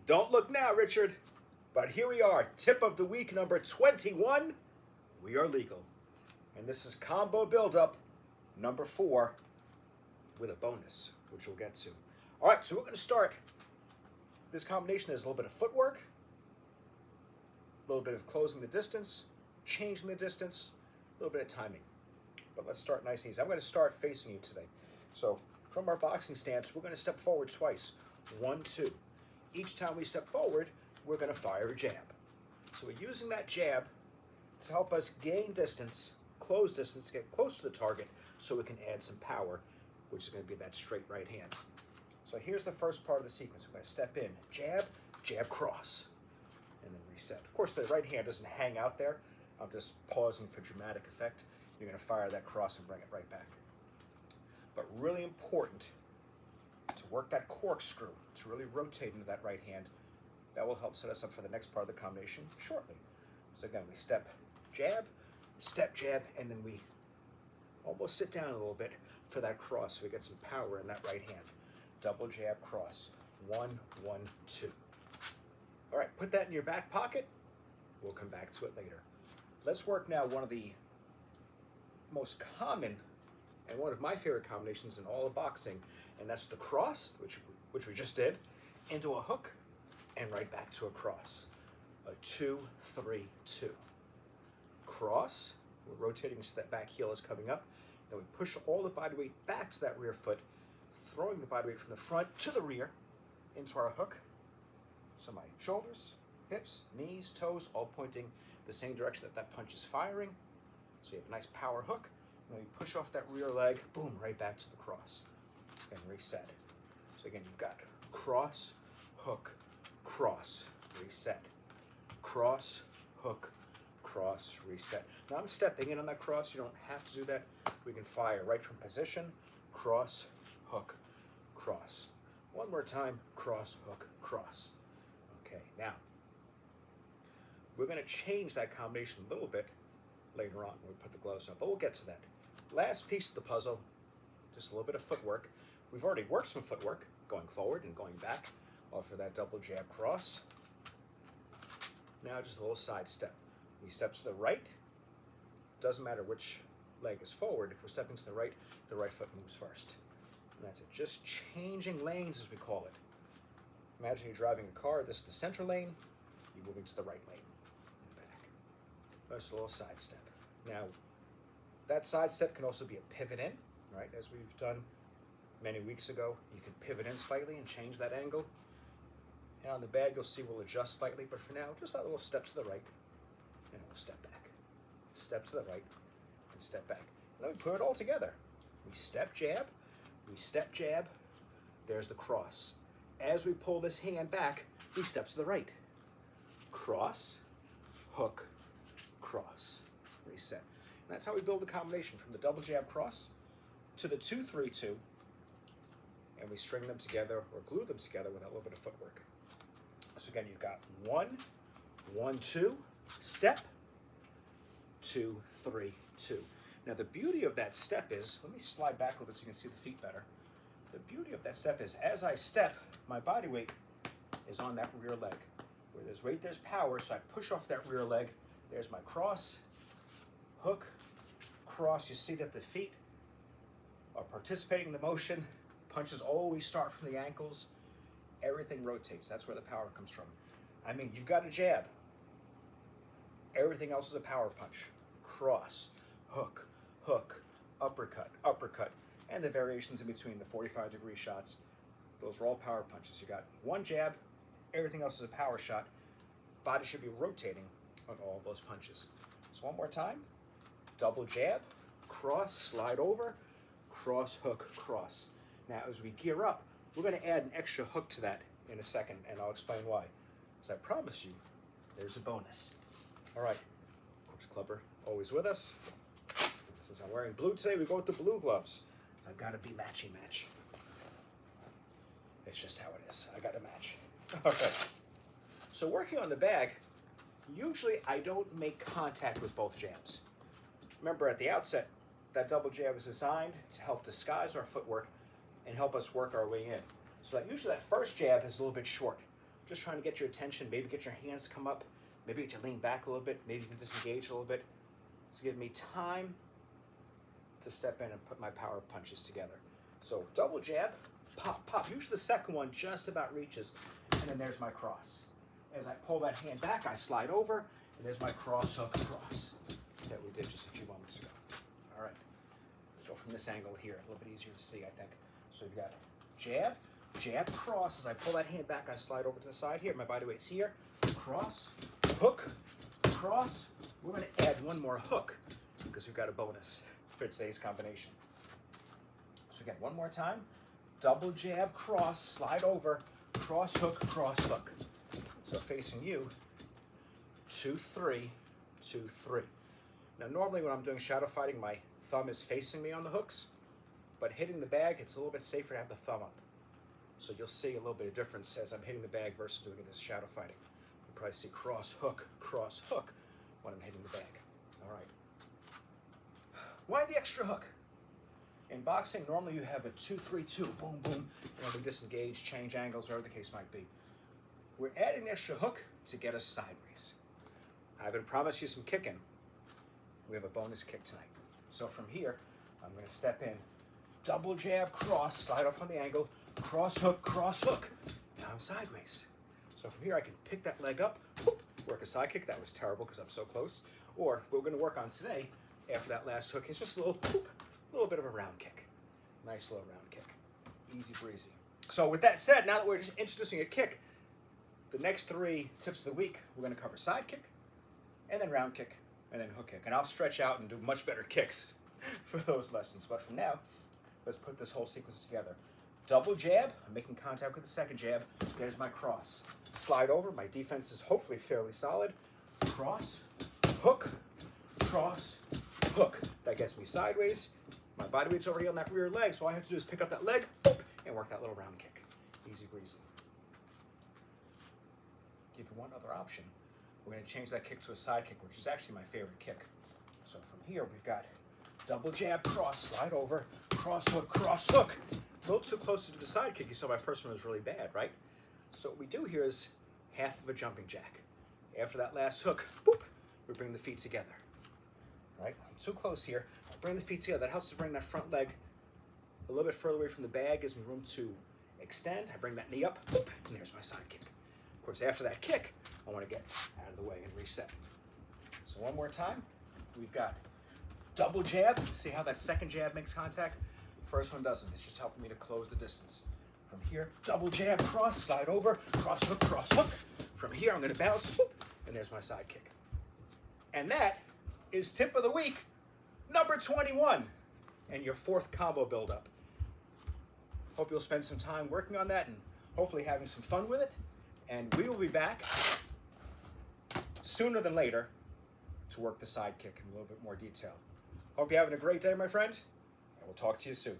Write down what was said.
Don't look now, Richard. But here we are, tip of the week number 21. We are legal. And this is combo build-up number 4 with a bonus, which we'll get to. All right, so we're going to start. This combination is a little bit of footwork, a little bit of closing the distance, changing the distance, a little bit of timing. But let's start nice and easy. I'm going to start facing you today. So from our boxing stance, we're going to step forward twice. 1, 2. Each time we step forward, we're going to fire a jab. So we're using that jab to help us gain distance, close distance, get close to the target, so we can add some power, which is going to be that straight right hand. So here's the first part of the sequence. We're going to step in, jab, jab, cross, and then reset. Of course, the right hand doesn't hang out there. I'm just pausing for dramatic effect. You're going to fire that cross and bring it right back. But really important to work that corkscrew, to really rotate into that right hand. That will help set us up for the next part of the combination shortly. So again, we step jab, and then we almost sit down a little bit for that cross so we get some power in that right hand. Double jab, cross. 1, 1, 2. All right, put that in your back pocket. We'll come back to it later. Let's work now one of the most common and one of my favorite combinations in all of boxing, and that's the cross, which we just did, into a hook, and right back to a cross. A 2, 3, 2. Cross, we're rotating so that back heel is coming up. Then we push all the body weight back to that rear foot, throwing the body weight from the front to the rear into our hook. So my shoulders, hips, knees, toes, all pointing the same direction that that punch is firing. So you have a nice power hook. And we push off that rear leg, boom, right back to the cross. And reset. So again, you've got cross, hook, cross, reset. Cross, hook, cross, reset. Now I'm stepping in on that cross. You don't have to do that. We can fire right from position. Cross, hook, cross. One more time. Cross, hook, cross. Okay, now we're going to change that combination a little bit later on when we put the gloves on, but we'll get to that. Last piece of the puzzle, just a little bit of footwork. We've already worked some footwork, going forward and going back, off of that double jab cross. Now just a little side step. We step to the right. Doesn't matter which leg is forward. If we're stepping to the right foot moves first. And that's it. Just changing lanes, as we call it. Imagine you're driving a car. This is the center lane. You're moving to the right lane and back. Just a little side step. Now, that side step can also be a pivot in, right? As we've done many weeks ago, you can pivot in slightly and change that angle. And on the bag, you'll see we'll adjust slightly, but for now, just that little step to the right, and we'll step back. Step to the right, and step back. And then we put it all together. We step jab, there's the cross. As we pull this hand back, we step to the right. Cross, hook, cross, reset. And that's how we build the combination from the double jab cross to the 2, 3, 2, and we string them together or glue them together with a little bit of footwork. So again, you've got 1, 1, 2, step, 2, 3, 2. Now the beauty of that step is, let me slide back a little bit so you can see the feet better. The beauty of that step is, as I step, my body weight is on that rear leg. Where there's weight, there's power, so I push off that rear leg. There's my cross, hook, cross. You see that the feet are participating in the motion. Punches always start from the ankles. Everything rotates. That's where the power comes from. I mean, you've got a jab. Everything else is a power punch. Cross, hook, hook, uppercut, uppercut, and the variations in between, the 45-degree shots. Those are all power punches. You got one jab, everything else is a power shot. Body should be rotating on all of those punches. So one more time. Double jab, cross, slide over, cross, hook, cross. Now as we gear up, we're going to add an extra hook to that in a second, and I'll explain why. As I promise you, there's a bonus. All right, Corpse Clubber, always with us. Since I'm wearing blue today, we go with the blue gloves. I've got to be matchy match. It's just how it is. I got to match. All right. So working on the bag, usually I don't make contact with both jabs. Remember at the outset, that double jab is designed to help disguise our footwork and help us work our way in. So that usually that first jab is a little bit short. just trying to get your attention, maybe get your hands to come up, maybe get you lean back a little bit, maybe even disengage a little bit. It's giving me time to step in and put my power punches together. So double jab, pop, pop. Usually the second one just about reaches, and then there's my cross. As I pull that hand back, I slide over, and there's my cross hook cross that we did just a few moments ago. All right, let's go from this angle here, a little bit easier to see, I think. So we've got jab, jab, cross. As I pull that hand back, I slide over to the side here. My body weight's here. Cross, hook, cross. We're going to add one more hook because we've got a bonus for today's combination. So again, one more time. Double jab, cross, slide over, cross hook, cross hook. So facing you, 2, 3, 2, 3. Now normally when I'm doing shadow fighting, my thumb is facing me on the hooks, but hitting the bag, it's a little bit safer to have the thumb up. So you'll see a little bit of difference as I'm hitting the bag versus doing it as shadow fighting. You'll probably see cross hook when I'm hitting the bag. All right. Why the extra hook? In boxing, normally you have a 2, 3, 2, boom, boom, and we disengage, change angles, whatever the case might be. We're adding the extra hook to get us sideways. I've been promised you some kicking. We have a bonus kick tonight. So from here, I'm going to step in, double jab, cross, slide off on the angle, cross hook, now I'm sideways. So from here I can pick that leg up, whoop, work a side kick. That was terrible because I'm so close. Or what we're going to work on today, after that last hook, is just a little, whoop, little bit of a round kick. Nice little round kick. Easy breezy. So with that said, now that we're just introducing a kick, the next 3 tips of the week, we're going to cover side kick, and then round kick, and then hook kick. And I'll stretch out and do much better kicks for those lessons. But for now, let's put this whole sequence together. Double jab, I'm making contact with the second jab. There's my cross. Slide over, my defense is hopefully fairly solid. Cross, hook, cross, hook. That gets me sideways. My body weight's over here on that rear leg, so all I have to do is pick up that leg, boop, and work that little round kick. Easy breezy. Give you one other option. We're going to change that kick to a side kick, which is actually my favorite kick. So from here, we've got double jab, cross, slide over, cross hook, cross hook. A little too close to the side kick. You saw my first one was really bad, right? So what we do here is half of a jumping jack. After that last hook, boop, we bring the feet together. Right? I'm too close here. I bring the feet together. That helps to bring that front leg a little bit further away from the bag, gives me room to extend. I bring that knee up, boop, and there's my side kick. Of course, after that kick, I want to get out of the way and reset. So one more time, we've got double jab. See how that second jab makes contact? First one doesn't. It's just helping me to close the distance. From here, double jab, cross, slide over, cross hook, cross hook. From here, I'm going to bounce, whoop, and there's my side kick. And that is tip of the week, number 21, and your 4th combo buildup. Hope you'll spend some time working on that and hopefully having some fun with it. And we will be back sooner than later to work the side kick in a little bit more detail. Hope you're having a great day, my friend, and we'll talk to you soon.